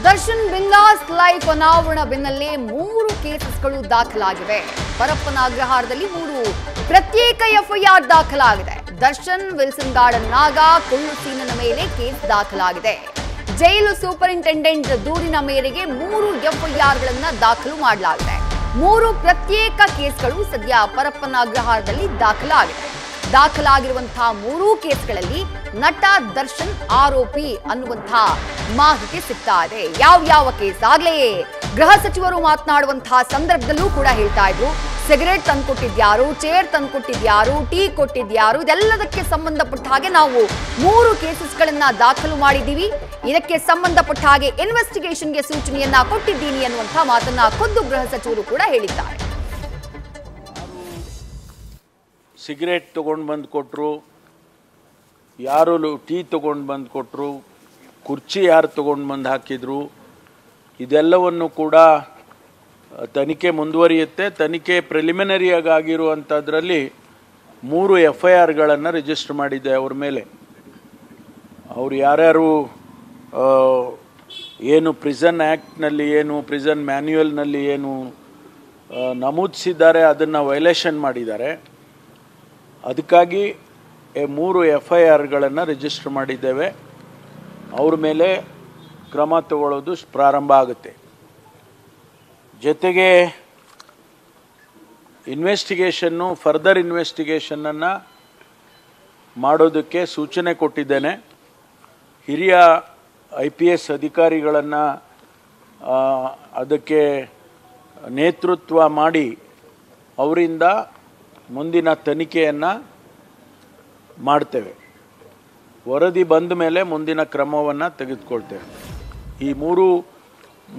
ದರ್ಶನ್ ಬಿಂದಾಸ್ ಲೈಫ್ ಅನಾವರಣ ಬೆನ್ನಲ್ಲೇ 3 ಕೇಸಸ್ಗಳು ದಾಖಲಾಗಿವೆ. ಪರಪ್ಪನ ಅಗ್ರಹಾರದಲ್ಲಿ 3 ಪ್ರತ್ಯೇಕ ಎಫ್ಐಆರ್ ದಾಖಲಾಗಿದೆ. ದರ್ಶನ್, ವಿಲ್ಸನ್ ಗಾರ್ಡನ್ ನಾಗ, ಕುಳ್ಳು ಸೀನನ ಮೇಲೆ ಕೇಸ್ ದಾಖಲಾಗಿದೆ. ಜೈಲು ಸೂಪರಿಂಟೆಂಡೆಂಟ್ ದೂರಿನ ಮೇರೆಗೆ 3 ಎಫ್ಐಆರ್ಗಳನ್ನು ದಾಖಲು ಮಾಡಲಾಗಿದೆ. 3 ಪ್ರತ್ಯೇಕ ಕೇಸ್ಗಳು ಸದ್ಯ ಪರಪ್ಪನ ಅಗ್ರಹಾರದಲ್ಲಿ ದಾಖಲಾಗಿರುವಂತಹ 3 ಕೇಸ್ಗಳಲ್ಲಿ ನಟ ದರ್ಶನ್ ಆರೋಪಿ ಅನ್ನುವಂತಹ ಮಾಹಿತಿ ಸಿಗ್ತಾ ಇದೆ. ಯಾವ ಕೇಸ್ ಆಗ್ಲೇ ಗೃಹ ಸಚಿವರು ಮಾತನಾಡುವಂತಹ ಸಂದರ್ಭದಲ್ಲೂ ಕೂಡ ಹೇಳ್ತಾ ಇದ್ರು, ಸಿಗರೇಟ್ ತಂದ್ಕೊಟ್ಟಿದ್ಯಾರು, ಚೇರ್ ತಂದ್ಕೊಟ್ಟಿದ್ಯಾರು, ಟೀ ಕೊಟ್ಟಿದ್ಯಾರು, ಇದೆಲ್ಲದಕ್ಕೆ ಸಂಬಂಧಪಟ್ಟ ಹಾಗೆ ನಾವು 3 ಕೇಸಸ್ಗಳನ್ನ ದಾಖಲು ಮಾಡಿದ್ದೀವಿ. ಇದಕ್ಕೆ ಸಂಬಂಧಪಟ್ಟ ಹಾಗೆ ಇನ್ವೆಸ್ಟಿಗೇಷನ್ಗೆ ಸೂಚನೆಯನ್ನ ಕೊಟ್ಟಿದ್ದೀನಿ ಅನ್ನುವಂತಹ ಮಾತನ್ನ ಖುದ್ದು ಗೃಹ ಸಚಿವರು ಕೂಡ ಹೇಳಿದ್ದಾರೆ. ಸಿಗರೇಟ್ ತೊಗೊಂಡು ಬಂದು ಕೊಟ್ಟರು, ಯಾರು ಟೀ ತೊಗೊಂಡು ಬಂದು ಕೊಟ್ಟರು, ಕುರ್ಚಿ ಯಾರು ತೊಗೊಂಡು ಬಂದು ಹಾಕಿದ್ರು, ಇದೆಲ್ಲವನ್ನು ಕೂಡ ತನಿಖೆ ಮುಂದುವರಿಯುತ್ತೆ. ತನಿಖೆ ಪ್ರಿಲಿಮಿನರಿಯಾಗಿ ಆಗಿರುವಂಥದ್ರಲ್ಲಿ 3 ಎಫ್ಐಆರ್ಗಳನ್ನು ರಿಜಿಸ್ಟರ್ ಮಾಡಿದ್ದೆ ಅವ್ರ ಮೇಲೆ. ಅವರು ಯಾರ್ಯಾರು ಏನು ಪ್ರಿಸನ್ ಆ್ಯಕ್ಟ್ನಲ್ಲಿ ಏನು ಪ್ರಿಸನ್ ಮ್ಯಾನ್ಯುಯಲ್ನಲ್ಲಿ ಏನು ನಮೂದಿಸಿದ್ದಾರೆ ಅದನ್ನು ವೈಲೇಷನ್ ಮಾಡಿದ್ದಾರೆ. ಅದಕ್ಕಾಗಿ 3 ಎಫ್ಐಆರ್ಗಳನ್ನು ರಿಜಿಸ್ಟರ್ ಮಾಡಿದ್ದೇವೆ. ಅವ್ರ ಮೇಲೆ ಕ್ರಮ ತಗೊಳ್ಳೋದು ಪ್ರಾರಂಭ ಆಗುತ್ತೆ. ಜೊತೆಗೆ ಫರ್ದರ್ ಇನ್ವೆಸ್ಟಿಗೇಷನನ್ನು ಮಾಡೋದಕ್ಕೆ ಸೂಚನೆ ಕೊಟ್ಟಿದ್ದೇನೆ. ಹಿರಿಯ IPS ಅಧಿಕಾರಿಗಳನ್ನು ಅದಕ್ಕೆ ನೇತೃತ್ವ ಮಾಡಿ ಅವರಿಂದ ಮುಂದಿನ ತನಿಖೆಯನ್ನು ಮಾಡ್ತೇವೆ. ವರದಿ ಬಂದ ಮೇಲೆ ಮುಂದಿನ ಕ್ರಮವನ್ನು ತೆಗೆದುಕೊಳ್ತೇವೆ. ಈ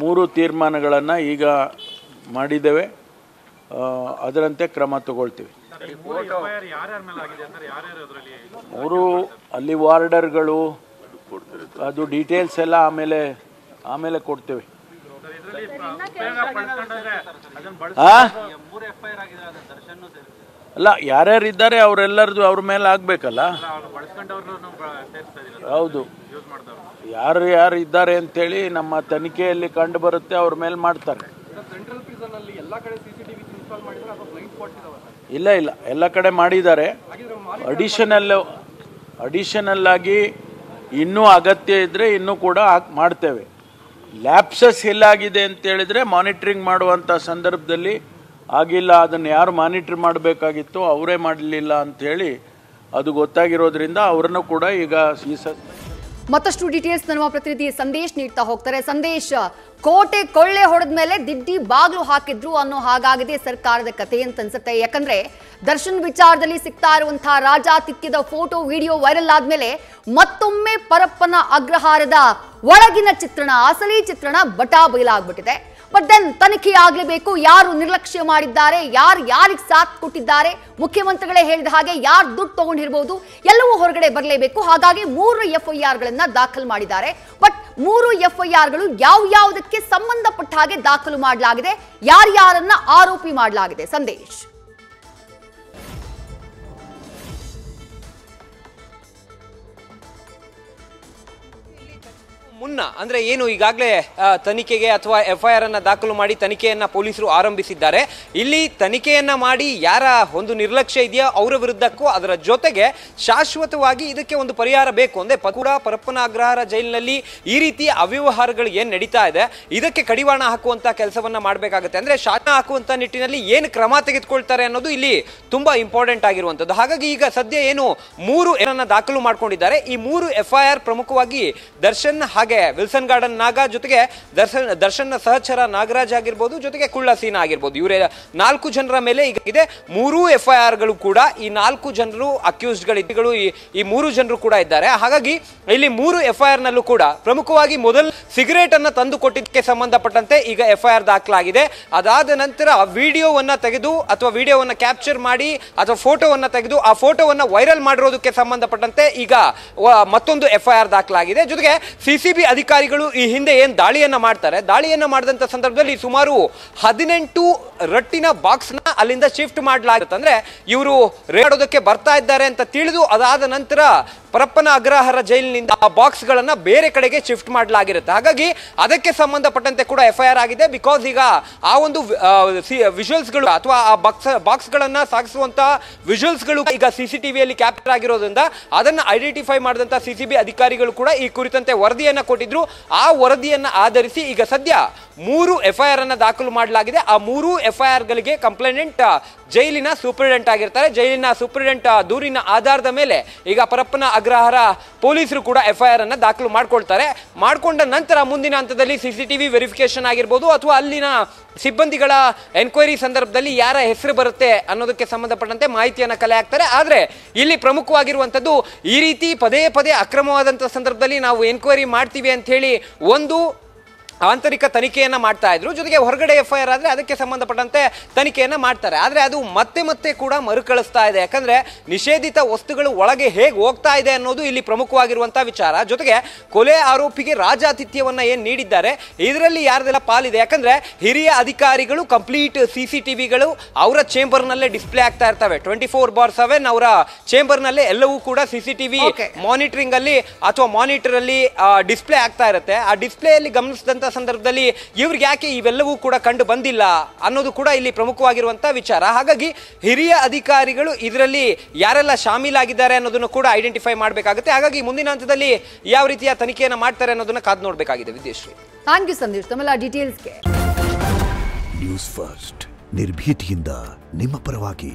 ಮೂರು ತೀರ್ಮಾನಗಳನ್ನು ಈಗ ಮಾಡಿದ್ದೇವೆ, ಅದರಂತೆ ಕ್ರಮ ತಗೊಳ್ತೀವಿ. 3 ಅಲ್ಲಿ ವಾರ್ಡರ್ಗಳು, ಅದು ಡೀಟೇಲ್ಸ್ ಎಲ್ಲ ಆಮೇಲೆ ಕೊಡ್ತೇವೆ. ಅಲ್ಲ, ಯಾರ್ಯಾರಿದ್ದಾರೆ ಅವರೆಲ್ಲರದು ಅವ್ರ ಮೇಲೆ ಆಗಬೇಕಲ್ಲ. ಹೌದು, ಯಾರು ಇದ್ದಾರೆ ಅಂತೇಳಿ ನಮ್ಮ ತನಿಖೆಯಲ್ಲಿ ಕಂಡು ಬರುತ್ತೆ, ಅವ್ರ ಮೇಲೆ ಮಾಡ್ತಾರೆ. ಇಲ್ಲ, ಎಲ್ಲ ಕಡೆ ಮಾಡಿದ್ದಾರೆ. ಅಡಿಷನಲ್ ಆಗಿ ಇನ್ನೂ ಅಗತ್ಯ ಇದ್ದರೆ ಇನ್ನೂ ಕೂಡ ಮಾಡ್ತೇವೆ. ಲ್ಯಾಪ್ಸಸ್ ಎಲ್ಲಾಗಿದೆ ಅಂತ ಹೇಳಿದ್ರೆ ಮಾನಿಟ್ರಿಂಗ್ ಮಾಡುವಂಥ ಸಂದರ್ಭದಲ್ಲಿ ಆಗಿಲ್ಲ, ಅದನ್ನು ಯಾರು ಮಾನಿಟರ್ ಮಾಡಬೇಕಾಗಿತ್ತು ಅವರೇ ಮಾಡಲಿಲ್ಲ ಅಂಥೇಳಿ ಅದು ಗೊತ್ತಾಗಿರೋದ್ರಿಂದ ಅವರನ್ನು ಕೂಡ ಈಗ ಮತ್ತಷ್ಟು ಡೀಟೇಲ್ಸ್ ನಮ್ಮ ಪ್ರತಿನಿಧಿ ಸಂದೇಶ್ ನೀಡ್ತಾ ಹೋಗ್ತಾರೆ. ಸಂದೇಶ್, ಕೋಟೆ ಕೊಳ್ಳೆ ಹೊಡೆದ ಮೇಲೆ ದಿಡ್ಡಿ ಬಾಗ್ಲು ಹಾಕಿದ್ರು ಅನ್ನೋ ಹಾಗಾಗಿದೆ ಸರ್ಕಾರದ ಕಥೆ ಅಂತ ಅನ್ಸುತ್ತೆ. ಯಾಕಂದ್ರೆ ದರ್ಶನ್ ವಿಚಾರದಲ್ಲಿ ಸಿಗ್ತಾ ಇರುವಂತಹ ರಾಜಾತಿಥ್ಯದ ಫೋಟೋ ವಿಡಿಯೋ ವೈರಲ್ ಆದ್ಮೇಲೆ ಮತ್ತೊಮ್ಮೆ ಪರಪ್ಪನ ಅಗ್ರಹಾರದ ಒಳಗಿನ ಚಿತ್ರಣ, ಅಸಲಿ ಚಿತ್ರಣ ಬಟಾಬೈಲಾಗ್ಬಿಟ್ಟಿದೆ. ಬಟ್ ದೆನ್ ತನಿಖೆ ಆಗಲೇಬೇಕು. ಯಾರು ನಿರ್ಲಕ್ಷ್ಯ ಮಾಡಿದ್ದಾರೆ, ಯಾರಿಗೆ ಸಾಥ್ ಕೊಟ್ಟಿದ್ದಾರೆ, ಮುಖ್ಯಮಂತ್ರಿಗಳೇ ಹೇಳಿದ ಹಾಗೆ ಯಾರು ದುಡ್ಡು ತಗೊಂಡಿರಬಹುದು, ಎಲ್ಲವೂ ಹೊರಗಡೆ ಬರಲೇಬೇಕು. ಹಾಗಾಗಿ 3 ಎಫ್ಐಆರ್ಗಳನ್ನು ದಾಖಲು ಮಾಡಿದ್ದಾರೆ. ಬಟ್ 3 ಎಫ್ಐಆರ್ಗಳು ಯಾವುದಕ್ಕೆ ಸಂಬಂಧಪಟ್ಟ ಹಾಗೆ ದಾಖಲು ಮಾಡಲಾಗಿದೆ, ಯಾರನ್ನ ಆರೋಪಿ ಮಾಡಲಾಗಿದೆ? ಸಂದೇಶ್. ಮುನ್ನ ಅಂದ್ರೆ ಏನು ಈಗಾಗಲೇ ತನಿಖೆಗೆ ಅಥವಾ ಎಫ್ಐಆರ್ ಅನ್ನ ದಾಖಲು ಮಾಡಿ ತನಿಖೆಯನ್ನ ಪೊಲೀಸರು ಆರಂಭಿಸಿದ್ದಾರೆ. ಇಲ್ಲಿ ತನಿಖೆಯನ್ನ ಮಾಡಿ ಯಾರ ಒಂದು ನಿರ್ಲಕ್ಷ್ಯ ಇದೆಯಾ ಅವರ ವಿರುದ್ಧಕ್ಕೂ ಅದರ ಜೊತೆಗೆ ಶಾಶ್ವತವಾಗಿ ಇದಕ್ಕೆ ಒಂದು ಪರಿಹಾರ ಬೇಕು ಅಂದ್ರೆ ಕೂಡ ಪರಪ್ಪನ ಅಗ್ರಹಾರ ಜೈಲಿನಲ್ಲಿ ಈ ರೀತಿ ಅವ್ಯವಹಾರಗಳು ಏನ್ ನಡೀತಾ ಇದೆ ಇದಕ್ಕೆ ಕಡಿವಾಣ ಹಾಕುವಂತ ಕೆಲಸವನ್ನ ಮಾಡಬೇಕಾಗುತ್ತೆ. ಅಂದ್ರೆ ಶಾಸನ ಹಾಕುವಂತ ನಿಟ್ಟಿನಲ್ಲಿ ಏನು ಕ್ರಮ ತೆಗೆದುಕೊಳ್ತಾರೆ ಅನ್ನೋದು ಇಲ್ಲಿ ತುಂಬಾ ಇಂಪಾರ್ಟೆಂಟ್ ಆಗಿರುವಂತದ್ದು. ಹಾಗಾಗಿ ಈಗ ಸದ್ಯ ಏನು 3 ಏನನ್ನ ದಾಖಲು ಮಾಡ್ಕೊಂಡಿದ್ದಾರೆ, ಈ 3 ಎಫ್ಐಆರ್ ಪ್ರಮುಖವಾಗಿ ದರ್ಶನ್ ಹಾಗೆ ವಿಲ್ಸನ್ ಗಾರ್ಡನ್ ನಾಗ, ಜೊತೆಗೆ ದರ್ಶನ್ ಸಹಚರ ನಾಗರಾಜ್ ಆಗಿರ್ಬೋದು, ಜೊತೆಗೆ ಕುಳ್ಳ ಸೀನಾ ಆಗಿರ್ಬೋದು, ಇವರೇ 4 ಜನರ ಮೇಲೆ ಈಗ ಇದೆ 3 ಎಫ್ಐಆರ್ ಗಳು ಕೂಡ. ಈ 4 ಜನರು ಅಕ್ಯೂಸ್ಡ್ಗಳು ಈ 3 ಜನರು ಕೂಡ ಇದ್ದಾರೆ. ಹಾಗಾಗಿ ಇಲ್ಲಿ 3 ಎಫ್ಐಆರ್ ನಲ್ಲೂ ಕೂಡ ಪ್ರಮುಖವಾಗಿ ಮೊದಲು ಸಿಗರೇಟ್ ಅನ್ನ ತಂದು ಕೊಟ್ಟಿದ್ದಕ್ಕೆ ಸಂಬಂಧಪಟ್ಟಂತೆ ಈಗ ಎಫ್ಐಆರ್ ದಾಖಲಾಗಿದೆ. ಅದಾದ ನಂತರ ವಿಡಿಯೋವನ್ನ ತೆಗೆದು ಅಥವಾ ವಿಡಿಯೋವನ್ನ ಕ್ಯಾಪ್ಚರ್ ಮಾಡಿ ಅಥವಾ ಫೋಟೋವನ್ನ ತೆಗೆದು ಆ ಫೋಟೋವನ್ನ ವೈರಲ್ ಮಾಡಿರೋದಕ್ಕೆ ಸಂಬಂಧಪಟ್ಟಂತೆ ಈಗ ಮತ್ತೊಂದು ಎಫ್ಐಆರ್ ದಾಖಲಾಗಿದೆ. ಜೊತೆಗೆ ಸಿಸಿಬಿ ಅಧಿಕಾರಿಗಳು ಈ ಹಿಂದೆ ಏನ್ ದಾಳಿಯನ್ನ ಮಾಡಿದಂತ ಸಂದರ್ಭದಲ್ಲಿ ಸುಮಾರು 18 ರಟ್ಟಿನ ಬಾಕ್ಸ್ ನ ಅಲ್ಲಿಂದ ಶಿಫ್ಟ್ ಮಾಡಲಾಗುತ್ತೆ. ಅಂದ್ರೆ ಇವರು ರೇಡೋದಕ್ಕೆ ಬರ್ತಾ ಇದ್ದಾರೆ ಅಂತ ತಿಳಿದು ಅದಾದ ನಂತರ ಪರಪ್ಪನ ಅಗ್ರಹಾರ ಜೈಲಿನಿಂದ ಆ ಬಾಕ್ಸ್ ಗಳನ್ನ ಬೇರೆ ಕಡೆಗೆ ಶಿಫ್ಟ್ ಮಾಡಲಾಗಿರುತ್ತೆ. ಹಾಗಾಗಿ ಅದಕ್ಕೆ ಸಂಬಂಧಪಟ್ಟಂತೆ ಕೂಡ FIR ಆಗಿದೆ. ಬಿಕಾಸ್ ಈಗ ಆ ಒಂದು ವಿಜುವಲ್ಸ್ ಗಳು ಅಥವಾ ಆ ಬಾಕ್ಸ್ ಗಳನ್ನ ಸಾಗಿಸುವಂತ ವಿಜುವಲ್ಸ್ ಗಳು ಈಗ CCTVಯಲ್ಲಿ ಕ್ಯಾಪ್ಚರ್ ಆಗಿರೋದ್ರಿಂದ ಅದನ್ನ ಐಡೆಂಟಿಫೈ ಮಾಡಿದಂತ CCB ಅಧಿಕಾರಿಗಳು ಕೂಡ ಈ ಕುರಿತಂತೆ ವರದಿಯನ್ನ ಕೊಟ್ಟಿದ್ರು. ಆ ವರದಿಯನ್ನ ಆಧರಿಸಿ ಈಗ ಸದ್ಯ 3 FIR ಅನ್ನ ದಾಖಲು ಮಾಡಲಾಗಿದೆ. ಆ 3 FIR ಗಳಿಗೆ ಕಂಪ್ಲೇಂಟ್ ಜೈಲಿನ ಸೂಪರಿಂಟೆಂಡೆಂಟ್ ಆಗಿರ್ತಾರೆ. ಜೈಲಿನ ಸೂಪರಿಂಟೆಂಡೆಂಟ್ ದೂರಿನ ಆಧಾರದ ಮೇಲೆ ಈಗ ಪರಪ್ಪನ ಅಗ್ರಹಾರ ಪೊಲೀಸರು ಕೂಡ FIR ಅನ್ನ ದಾಖಲು ಮಾಡ್ಕೊಳ್ತಾರೆ. ಮಾಡ್ಕೊಂಡ ನಂತರ ಮುಂದಿನ ಹಂತದಲ್ಲಿ CCTV ವೆರಿಫಿಕೇಶನ್ ಆಗಿರ್ಬೋದು ಅಥವಾ ಅಲ್ಲಿನ ಸಿಬ್ಬಂದಿಗಳ ಎನ್ಕ್ವೈರಿ ಸಂದರ್ಭದಲ್ಲಿ ಯಾರ ಹೆಸರು ಬರುತ್ತೆ ಅನ್ನೋದಕ್ಕೆ ಸಂಬಂಧಪಟ್ಟಂತೆ ಮಾಹಿತಿಯನ್ನ ಕಲೆ ಹಾಕ್ತಾರೆ. ಆದ್ರೆ ಇಲ್ಲಿ ಪ್ರಮುಖವಾಗಿರುವಂತದ್ದು ಈ ರೀತಿ ಪದೇ ಪದೇ ಅಕ್ರಮವಾದಂತಹ ಸಂದರ್ಭದಲ್ಲಿ ನಾವು ಎನ್ಕ್ವೈರಿ ಮಾಡ್ತೀವಿ ಅಂತ ಹೇಳಿ ಒಂದು ಆಂತರಿಕ ತನಿಖೆಯನ್ನ ಮಾಡ್ತಾ ಇದ್ರು. ಜೊತೆಗೆ ಹೊರಗಡೆ FIR ಆದ್ರೆ ಅದಕ್ಕೆ ಸಂಬಂಧಪಟ್ಟಂತೆ ತನಿಖೆಯನ್ನ ಮಾಡ್ತಾರೆ. ಆದ್ರೆ ಅದು ಮತ್ತೆ ಮತ್ತೆ ಕೂಡ ಮರುಕಳಿಸ್ತಾ ಇದೆ. ಯಾಕಂದ್ರೆ ನಿಷೇಧಿತ ವಸ್ತುಗಳು ಒಳಗೆ ಹೇಗೆ ಹೋಗ್ತಾ ಇದೆ ಅನ್ನೋದು ಇಲ್ಲಿ ಪ್ರಮುಖವಾಗಿರುವಂತಹ ವಿಚಾರ. ಜೊತೆಗೆ ಕೊಲೆ ಆರೋಪಿಗೆ ರಾಜಾತಿಥ್ಯವನ್ನ ಏನ್ ನೀಡಿದ್ದಾರೆ ಇದರಲ್ಲಿ ಯಾರ್ದೆಲ್ಲ ಪಾಲಿದೆ. ಯಾಕಂದ್ರೆ ಹಿರಿಯ ಅಧಿಕಾರಿಗಳು ಕಂಪ್ಲೀಟ್ CCTVಗಳು ಅವರ ಚೇಂಬರ್ ನಲ್ಲೇ ಡಿಸ್ಪ್ಲೇ ಆಗ್ತಾ ಇರ್ತವೆ. 24/7 ಅವರ ಚೇಂಬರ್ ನಲ್ಲೇ ಎಲ್ಲವೂ ಕೂಡ CCTV ಮಾನಿಟರಿಂಗ್ ಅಲ್ಲಿ ಅಥವಾ ಮಾನಿಟರ್ ಅಲ್ಲಿ ಡಿಸ್ಪ್ಲೇ ಆಗ್ತಾ ಇರುತ್ತೆ. ಆ ಡಿಸ್ಪ್ಲೇ ಅಲ್ಲಿ ಗಮನಿಸಿದಂತ ಸಂದರ್ಭದಲ್ಲಿ ಇವ್ರಿಗೆ ಯಾಕೆ ಇವೆಲ್ಲವೂ ಕೂಡ ಕಂಡು ಬಂದಿಲ್ಲ ಅನ್ನೋದು ಕೂಡ ಇಲ್ಲಿ ಪ್ರಮುಖವಾಗಿರುವಂತಹ ವಿಚಾರ. ಹಾಗಾಗಿ ಹಿರಿಯ ಅಧಿಕಾರಿಗಳು ಇದರಲ್ಲಿ ಯಾರೆಲ್ಲ ಶಾಮೀಲಾಗಿದ್ದಾರೆ ಅನ್ನೋದನ್ನು ಕೂಡ ಐಡೆಂಟಿಫೈ ಮಾಡಬೇಕಾಗುತ್ತೆ. ಹಾಗಾಗಿ ಮುಂದಿನ ಹಂತದಲ್ಲಿ ಯಾವ ರೀತಿಯ ತನಿಖೆಯನ್ನು ಮಾಡ್ತಾರೆ ಅನ್ನೋದನ್ನ ಕಾದು ನೋಡಬೇಕಾಗಿದೆ. ವಿದ್ಯಾಶ್ರೀ, ಥ್ಯಾಂಕ್ ಯು ಸಂದೇಶ್ ತಮ್ಮೆಲ್ಲ ಡೀಟೇಲ್ಸ್ಗೆ. ನ್ಯೂಸ್ ಫಸ್ಟ್ ನಿರ್ಭೀತಿಯಿಂದ ನಿಮ್ಮ ಪರವಾಗಿ.